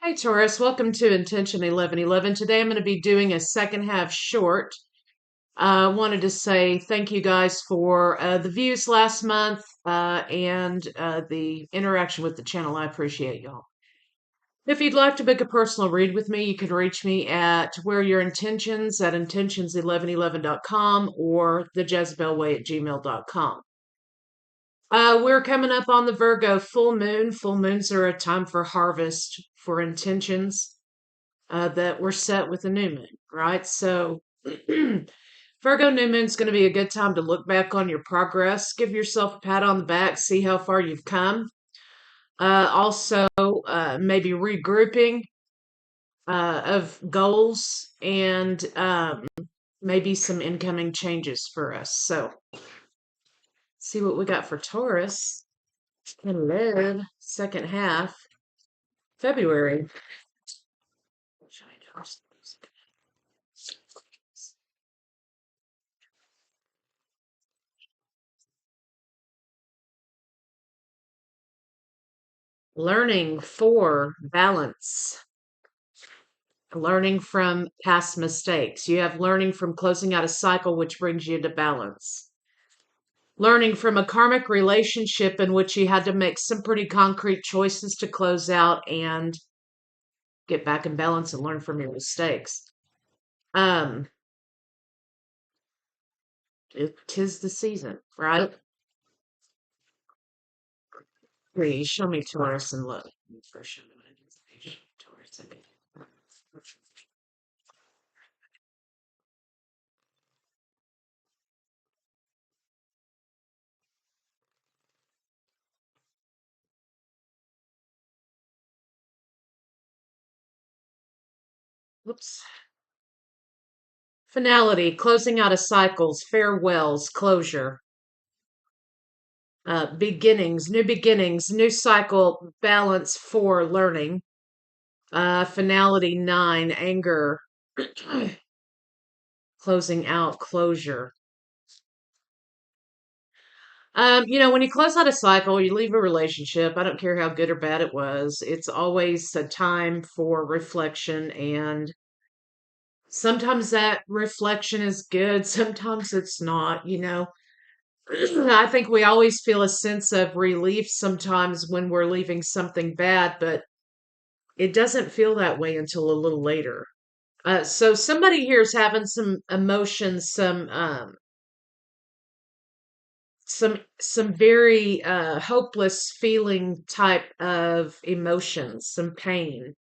Hi, Taurus. Welcome to Intention 1111. Today I'm going to be doing a second half short. I wanted to say thank you guys for the views last month and the interaction with the channel. I appreciate y'all. If you'd like to book a personal read with me, you can reach me at Where Your Intentions at intentions1111.com or thejezebelway@gmail.com. We're coming up on the Virgo full moon. Full moons are a time for harvest for intentions that were set with the new moon, right? So, Virgo new moon's going to be a good time to look back on your progress, give yourself a pat on the back, see how far you've come. Also, maybe regrouping of goals and maybe some incoming changes for us. So, see what we got for Taurus. Hello, second half, February. Learning for balance. Learning from past mistakes. You have learning from closing out a cycle, which brings you to balance. Learning from a karmic relationship in which you had to make some pretty concrete choices to close out and get back in balance and learn from your mistakes. Tis the season, right? Please show me Taurus and look. First show me what it is. Taurus. Whoops. Finality, closing out of cycles, farewells, closure. Beginnings, new cycle, balance 4, learning. Finality 9, anger, closing out, closure. When you close out a cycle, you leave a relationship. I don't care how good or bad it was. It's always a time for reflection, and sometimes that reflection is good, sometimes it's not. I think we always feel a sense of relief sometimes when we're leaving something bad, but it doesn't feel that way until a little later. So somebody here is having some emotions, some very hopeless feeling type of emotions, some pain.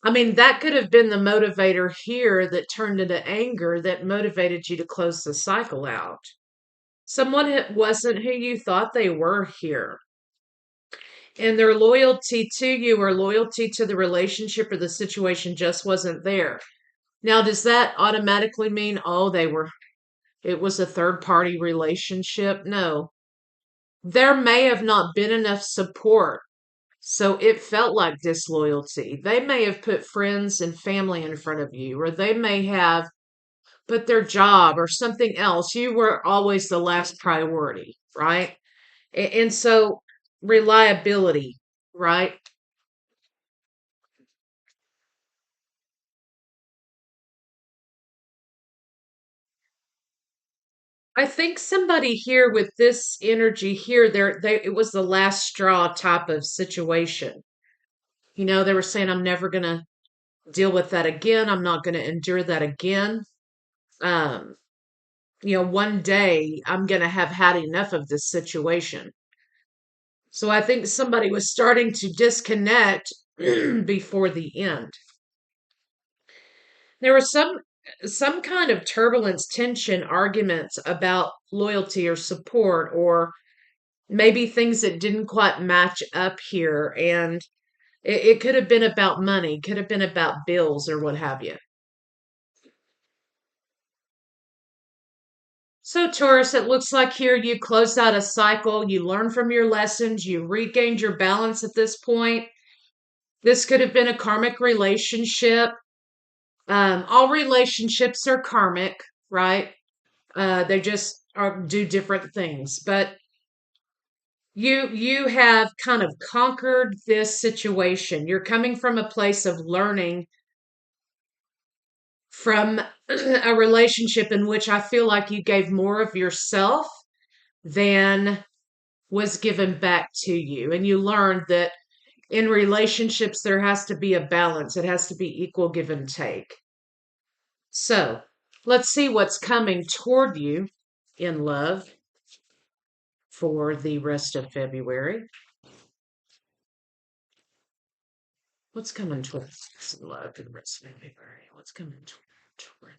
I mean, that could have been the motivator here that turned into anger that motivated you to close the cycle out. Someone that wasn't who you thought they were here. And their loyalty to you or loyalty to the relationship or the situation just wasn't there. Now, does that automatically mean, oh, it was a third party relationship? No. There may have not been enough support, so it felt like disloyalty. They may have put friends and family in front of you, or they may have put their job or something else. You were always the last priority, right? And so reliability, right? I think somebody here with this energy here, it was the last straw type of situation. They were saying, I'm never gonna deal with that again. I'm not gonna endure that again. Um, one day I'm gonna have had enough of this situation. So I think somebody was starting to disconnect before the end. There was some kind of turbulence, tension, arguments about loyalty or support, or maybe things that didn't quite match up here. And it could have been about money, could have been about bills or what have you. So, Taurus, it looks like here you closed out a cycle, you learned from your lessons, you regained your balance at this point. This could have been a karmic relationship. All relationships are karmic, right? They just do different things. But You have kind of conquered this situation. You're coming from a place of learning from a relationship in which I feel like you gave more of yourself than was given back to you. And you learned that in relationships, there has to be a balance, it has to be equal give and take. So let's see what's coming toward you in love for the rest of February. What's coming toward love for the rest of February? Toward,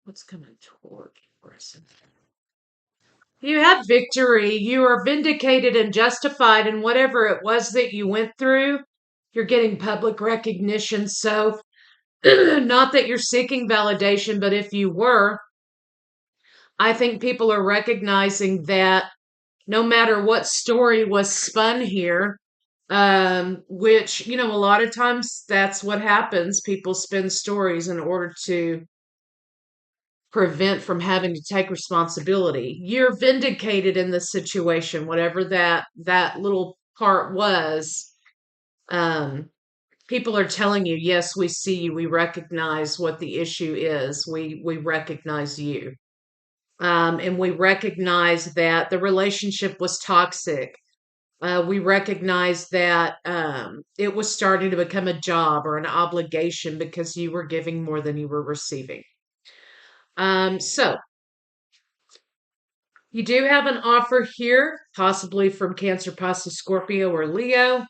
what's coming toward us? You have victory. You are vindicated and justified in whatever it was that you went through. You're getting public recognition. So, not that you're seeking validation, but if you were, I think people are recognizing that no matter what story was spun here, which, a lot of times that's what happens. People spin stories in order to prevent from having to take responsibility. You're vindicated in the situation, whatever that little part was. Um, People are telling you, yes, we see you, we recognize what the issue is, we recognize you. And we recognize that the relationship was toxic. We recognize that it was starting to become a job or an obligation because you were giving more than you were receiving. So you do have an offer here, possibly from Cancer, Pisces, Scorpio, or Leo.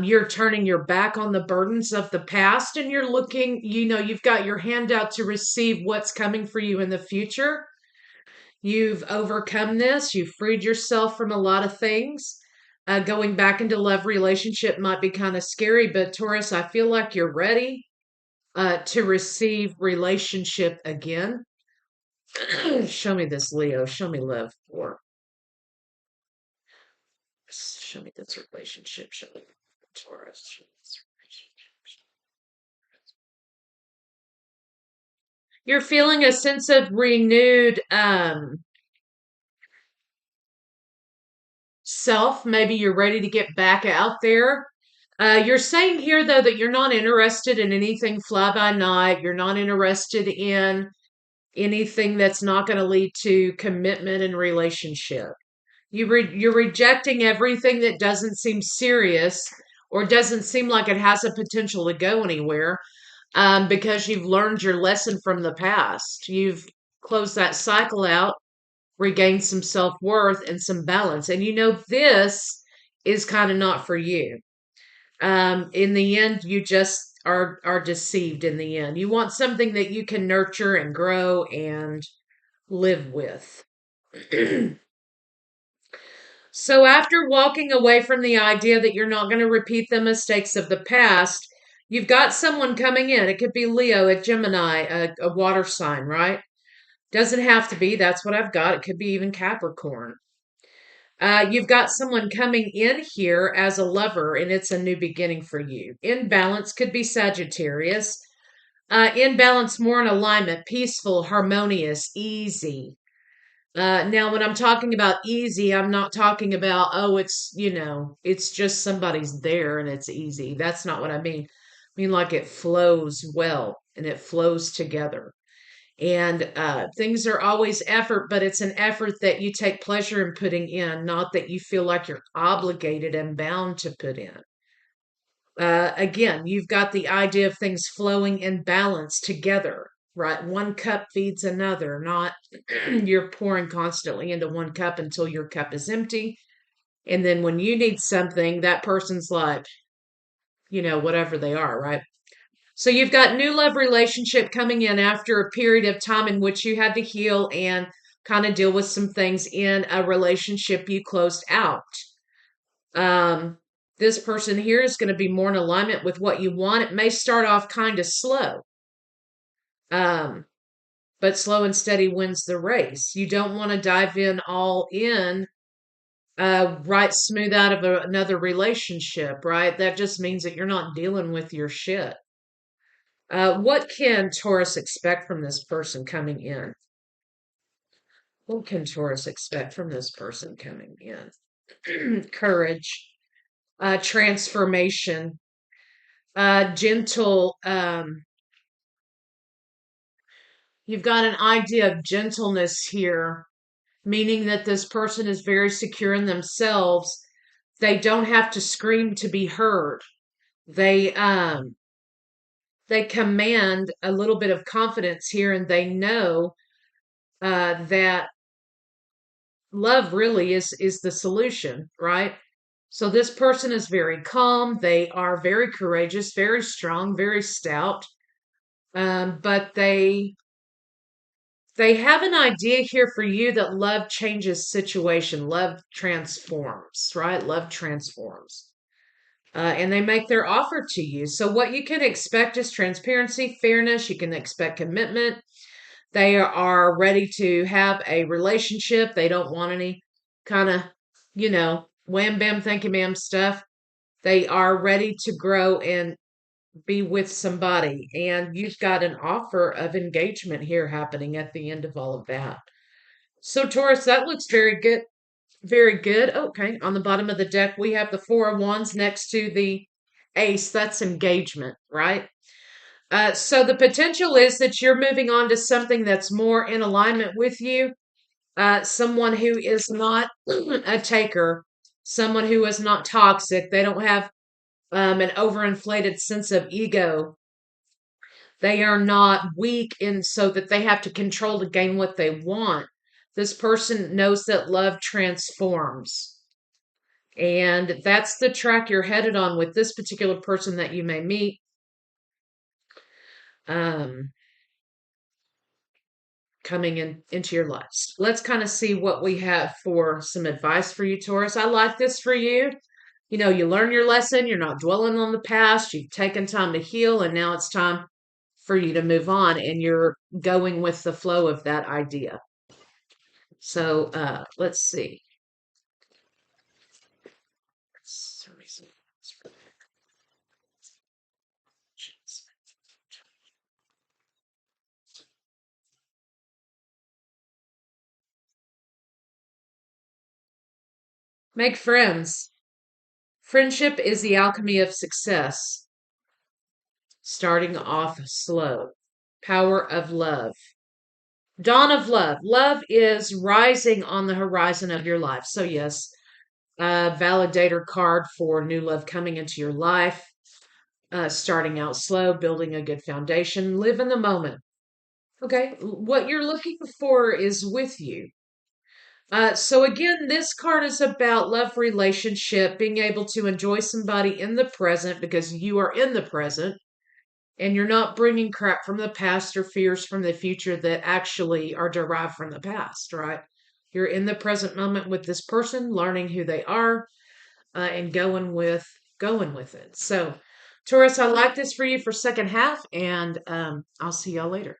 You're turning your back on the burdens of the past and you're looking, you've got your hand out to receive what's coming for you in the future. You've overcome this, you've freed yourself from a lot of things. Going back into love relationship might be kind of scary, but Taurus, I feel like you're ready to receive relationship again. Show me this, Leo. Show me love for. Show me this relationship. Show me Taurus. Show me this relationship. You're feeling a sense of renewed self. Maybe you're ready to get back out there. You're saying here, though, that you're not interested in anything fly by night. You're not interested in anything that's not going to lead to commitment and relationship. You're rejecting everything that doesn't seem serious or doesn't seem like it has a potential to go anywhere, because you've learned your lesson from the past. You've closed that cycle out, regained some self-worth and some balance. And this is kind of not for you. In the end, you just are deceived in the end. You want something that you can nurture and grow and live with. So after walking away from the idea that you're not going to repeat the mistakes of the past, you've got someone coming in. It could be Leo, a Gemini, a water sign, right? Doesn't have to be. That's what I've got. It could be even Capricorn. You've got someone coming in here as a lover, and it's a new beginning for you. In balance could be Sagittarius. In balance, more in alignment, peaceful, harmonious, easy. Now, when I'm talking about easy, I'm not talking about, oh, it's just somebody's there and it's easy. That's not what I mean. I mean, like it flows well and it flows together. And things are always effort, but it's an effort that you take pleasure in putting in, not that you feel like you're obligated and bound to put in. Again, you've got the idea of things flowing in balance together, right? One cup feeds another, not you're pouring constantly into one cup until your cup is empty. And then when you need something, that person's like, whatever they are, right? So you've got new love relationship coming in after a period of time in which you had to heal and kind of deal with some things in a relationship you closed out. Um, this person here is going to be more in alignment with what you want. It may start off kind of slow, um, but slow and steady wins the race. You don't want to dive in all in, right smooth out of another relationship, right? That just means that you're not dealing with your shit. What can Taurus expect from this person coming in? What can Taurus expect from this person coming in? Courage, transformation, gentle. You've got an idea of gentleness here, meaning that this person is very secure in themselves. They don't have to scream to be heard. They um they command a little bit of confidence here, and they know that love really is the solution, right? So this person is very calm. They are very courageous, very strong, very stout. But they have an idea here for you that love changes situation. Love transforms, right? Love transforms. And they make their offer to you. So what you can expect is transparency, fairness. You can expect commitment. They are ready to have a relationship. They don't want any kind of, wham bam, thank you, ma'am stuff. They are ready to grow and be with somebody. And you've got an offer of engagement here happening at the end of all of that. So, Taurus, that looks very good. Very good. Okay. On the bottom of the deck, we have the Four of Wands next to the Ace. That's engagement, right? So the potential is that you're moving on to something that's more in alignment with you. Someone who is not a taker, someone who is not toxic. They don't have an overinflated sense of ego. They are not weak in so that they have to control to gain what they want. This person knows that love transforms. And that's the track you're headed on with this particular person that you may meet. Um, Coming into your life. Let's kind of see what we have for some advice for you, Taurus. I like this for you. You learn your lesson. You're not dwelling on the past. You've taken time to heal, and now it's time for you to move on, and you're going with the flow of that idea. So let's see. Make friends. Friendship is the alchemy of success. Starting off slow. Power of love. Dawn of love. Love is rising on the horizon of your life. So, yes, a validator card for new love coming into your life. Starting out slow, building a good foundation. Live in the moment. Okay, what you're looking for is with you. So again, this card is about love relationship, being able to enjoy somebody in the present because you are in the present and you're not bringing crap from the past or fears from the future that actually are derived from the past, right? You're in the present moment with this person, learning who they are, and going with it. So, Taurus, I like this for you for second half, and I'll see y'all later.